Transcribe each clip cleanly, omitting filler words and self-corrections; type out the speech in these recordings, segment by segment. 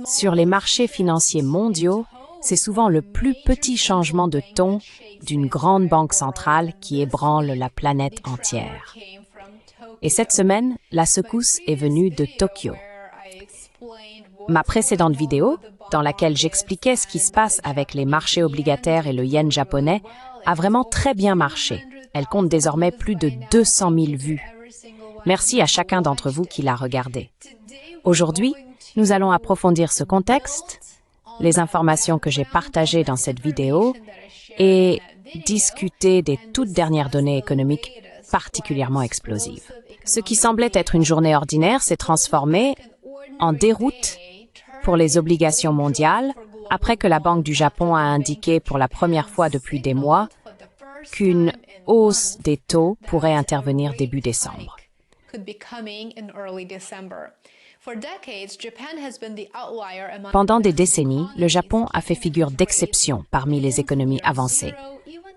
Sur les marchés financiers mondiaux, c'est souvent le plus petit changement de ton d'une grande banque centrale qui ébranle la planète entière. Et cette semaine, la secousse est venue de Tokyo. Ma précédente vidéo, dans laquelle j'expliquais ce qui se passe avec les marchés obligataires et le yen japonais, a vraiment très bien marché. Elle compte désormais plus de 200 000 vues. Merci à chacun d'entre vous qui l'a regardée. Aujourd'hui, nous allons approfondir ce contexte, les informations que j'ai partagées dans cette vidéo et discuter des toutes dernières données économiques particulièrement explosives. Ce qui semblait être une journée ordinaire s'est transformé en déroute pour les obligations mondiales après que la Banque du Japon a indiqué pour la première fois depuis des mois qu'une hausse des taux pourrait intervenir début décembre. Pendant des décennies, le Japon a fait figure d'exception parmi les économies avancées.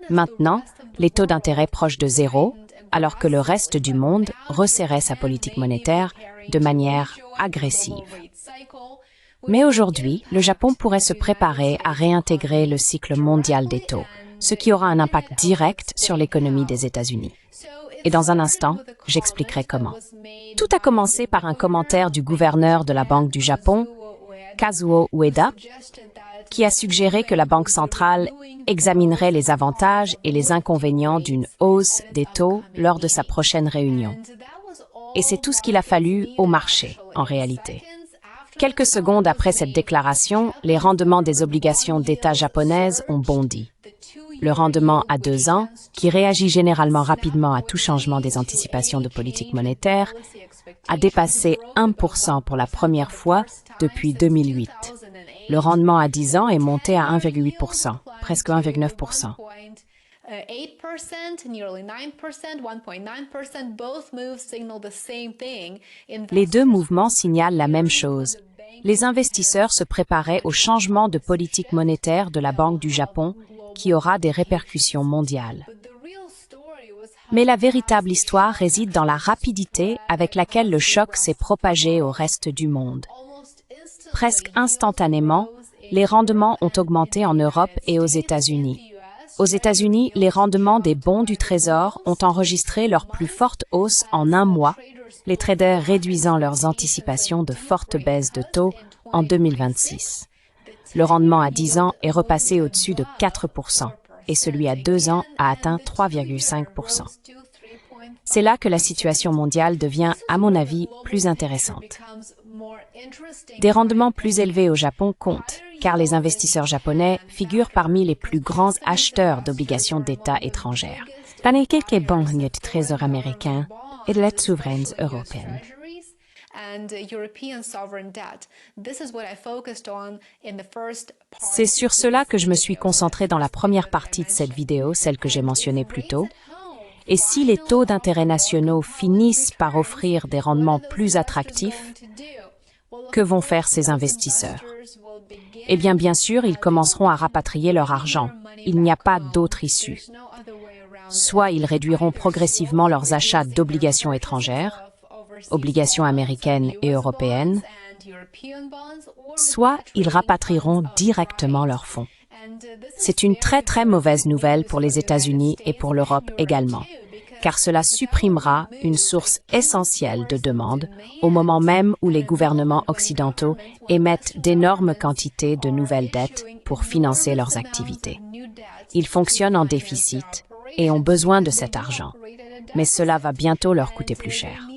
Maintenant, les taux d'intérêt proches de zéro, alors que le reste du monde resserrait sa politique monétaire de manière agressive. Mais aujourd'hui, le Japon pourrait se préparer à réintégrer le cycle mondial des taux, ce qui aura un impact direct sur l'économie des États-Unis. Et dans un instant, j'expliquerai comment. Tout a commencé par un commentaire du gouverneur de la Banque du Japon, Kazuo Ueda, qui a suggéré que la Banque centrale examinerait les avantages et les inconvénients d'une hausse des taux lors de sa prochaine réunion. Et c'est tout ce qu'il a fallu au marché, en réalité. Quelques secondes après cette déclaration, les rendements des obligations d'État japonaises ont bondi. Le rendement à 2 ans, qui réagit généralement rapidement à tout changement des anticipations de politique monétaire, a dépassé 1% pour la première fois depuis 2008. Le rendement à 10 ans est monté à 1,8%, presque 1,9%. Les deux mouvements signalent la même chose. Les investisseurs se préparaient au changement de politique monétaire de la Banque du Japon qui aura des répercussions mondiales. Mais la véritable histoire réside dans la rapidité avec laquelle le choc s'est propagé au reste du monde. Presque instantanément, les rendements ont augmenté en Europe et aux États-Unis. Aux États-Unis, les rendements des bons du Trésor ont enregistré leur plus forte hausse en un mois, les traders réduisant leurs anticipations de fortes baisses de taux en 2026. Le rendement à 10 ans est repassé au-dessus de 4% et celui à 2 ans a atteint 3,5%. C'est là que la situation mondiale devient, à mon avis, plus intéressante. Des rendements plus élevés au Japon comptent, car les investisseurs japonais figurent parmi les plus grands acheteurs d'obligations d'État étrangères. L'Amérique est banque du Trésor américain et de l'aide souveraine européenne. C'est sur cela que je me suis concentrée dans la première partie de cette vidéo, celle que j'ai mentionnée plus tôt. Et si les taux d'intérêt nationaux finissent par offrir des rendements plus attractifs, que vont faire ces investisseurs? Eh bien sûr, ils commenceront à rapatrier leur argent. Il n'y a pas d'autre issue. Soit ils réduiront progressivement leurs achats d'obligations étrangères, obligations américaines et européennes, soit ils rapatrieront directement leurs fonds. C'est une très mauvaise nouvelle pour les États-Unis et pour l'Europe également, car cela supprimera une source essentielle de demande au moment même où les gouvernements occidentaux émettent d'énormes quantités de nouvelles dettes pour financer leurs activités. Ils fonctionnent en déficit et ont besoin de cet argent, mais cela va bientôt leur coûter plus cher.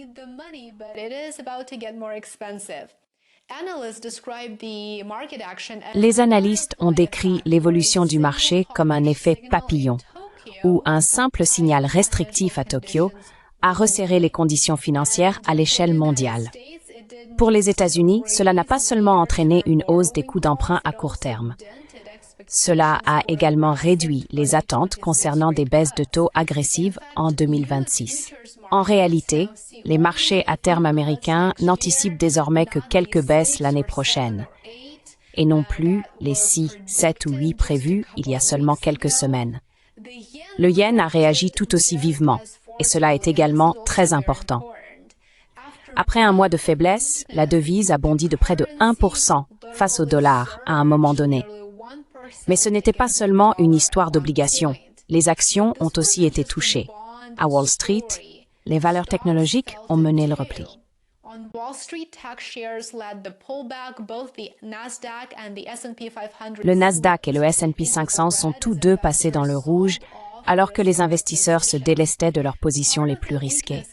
Les analystes ont décrit l'évolution du marché comme un effet papillon, où un simple signal restrictif à Tokyo a resserré les conditions financières à l'échelle mondiale. Pour les États-Unis, cela n'a pas seulement entraîné une hausse des coûts d'emprunt à court terme. Cela a également réduit les attentes concernant des baisses de taux agressives en 2026. En réalité, les marchés à terme américains n'anticipent désormais que quelques baisses l'année prochaine, et non plus les 6, 7 ou 8 prévues il y a seulement quelques semaines. Le yen a réagi tout aussi vivement, et cela est également très important. Après un mois de faiblesse, la devise a bondi de près de 1% face au dollar à un moment donné. Mais ce n'était pas seulement une histoire d'obligation. Les actions ont aussi été touchées. À Wall Street, les valeurs technologiques ont mené le repli. Le Nasdaq et le S&P 500 sont tous deux passés dans le rouge, alors que les investisseurs se délestaient de leurs positions les plus risquées.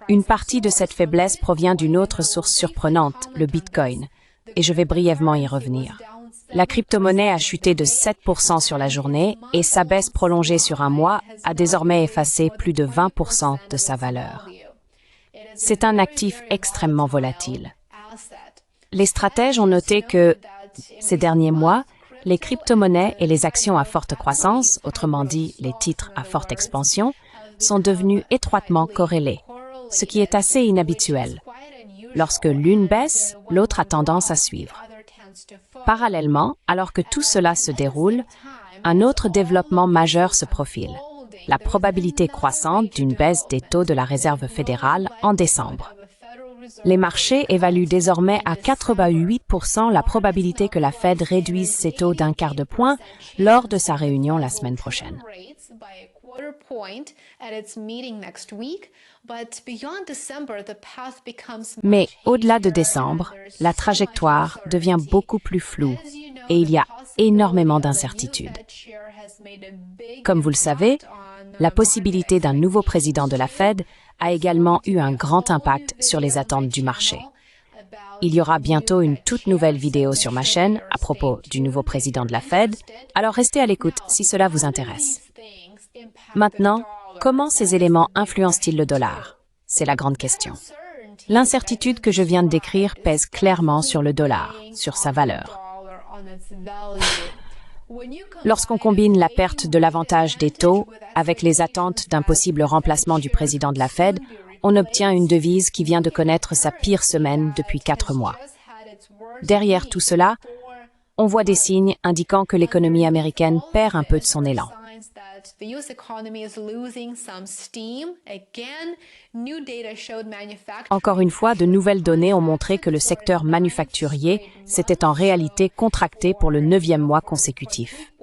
Une partie de cette faiblesse provient d'une autre source surprenante, le Bitcoin, et je vais brièvement y revenir. La crypto-monnaie a chuté de 7% sur la journée et sa baisse prolongée sur un mois a désormais effacé plus de 20% de sa valeur. C'est un actif extrêmement volatile. Les stratèges ont noté que, ces derniers mois, les crypto-monnaies et les actions à forte croissance, autrement dit les titres à forte expansion, sont devenus étroitement corrélés, ce qui est assez inhabituel. Lorsque l'une baisse, l'autre a tendance à suivre. Parallèlement, alors que tout cela se déroule, un autre développement majeur se profile, la probabilité croissante d'une baisse des taux de la Réserve fédérale en décembre. Les marchés évaluent désormais à 88% la probabilité que la Fed réduise ses taux d'un quart de point lors de sa réunion la semaine prochaine. Mais au-delà de décembre, la trajectoire devient beaucoup plus floue et il y a énormément d'incertitudes. Comme vous le savez, la possibilité d'un nouveau président de la Fed a également eu un grand impact sur les attentes du marché. Il y aura bientôt une toute nouvelle vidéo sur ma chaîne à propos du nouveau président de la Fed, alors restez à l'écoute si cela vous intéresse. Maintenant, comment ces éléments influencent-ils le dollar? C'est la grande question. L'incertitude que je viens de décrire pèse clairement sur le dollar, sur sa valeur. Lorsqu'on combine la perte de l'avantage des taux avec les attentes d'un possible remplacement du président de la Fed, on obtient une devise qui vient de connaître sa pire semaine depuis 4 mois. Derrière tout cela, on voit des signes indiquant que l'économie américaine perd un peu de son élan. Encore une fois, de nouvelles données ont montré que le secteur manufacturier s'était en réalité contracté pour le 9e mois consécutif.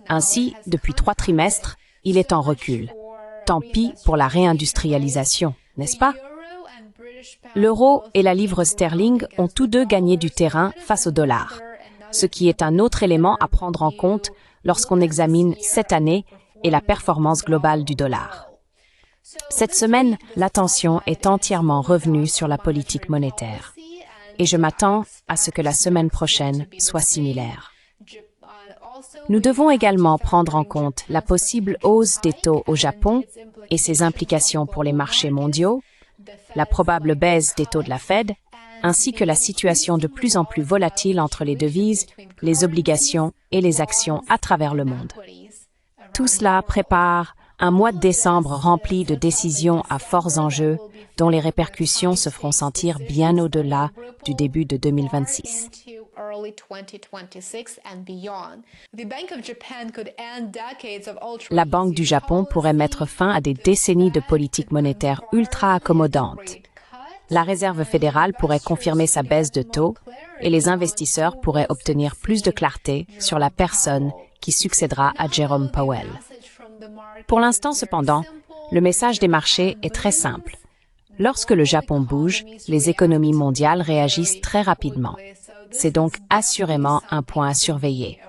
Ainsi, depuis 3 trimestres, il est en recul. Tant pis pour la réindustrialisation, n'est-ce pas? L'euro et la livre sterling ont tous deux gagné du terrain face au dollar, ce qui est un autre élément à prendre en compte lorsqu'on examine cette année et la performance globale du dollar. Cette semaine, l'attention est entièrement revenue sur la politique monétaire et je m'attends à ce que la semaine prochaine soit similaire. Nous devons également prendre en compte la possible hausse des taux au Japon et ses implications pour les marchés mondiaux, la probable baisse des taux de la Fed, ainsi que la situation de plus en plus volatile entre les devises, les obligations et les actions à travers le monde. Tout cela prépare un mois de décembre rempli de décisions à forts enjeux dont les répercussions se feront sentir bien au-delà du début de 2026. La Banque du Japon pourrait mettre fin à des décennies de politique monétaire ultra accommodante. La Réserve fédérale pourrait confirmer sa baisse de taux et les investisseurs pourraient obtenir plus de clarté sur la personne qui succédera à Jerome Powell. Pour l'instant, cependant, le message des marchés est très simple. Lorsque le Japon bouge, les économies mondiales réagissent très rapidement. C'est donc assurément un point à surveiller.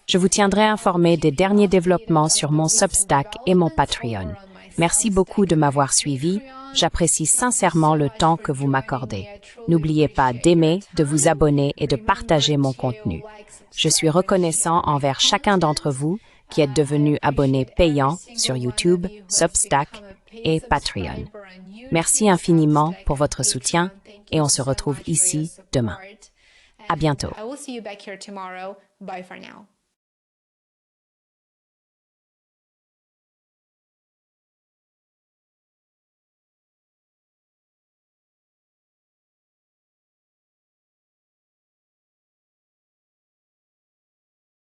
Je vous tiendrai informé des derniers développements sur mon Substack et mon Patreon. Merci beaucoup de m'avoir suivi. J'apprécie sincèrement le temps que vous m'accordez. N'oubliez pas d'aimer, de vous abonner et de partager mon contenu. Je suis reconnaissant envers chacun d'entre vous qui êtes devenus abonnés payants sur YouTube, Substack et Patreon. Merci infiniment pour votre soutien et on se retrouve ici demain. À bientôt.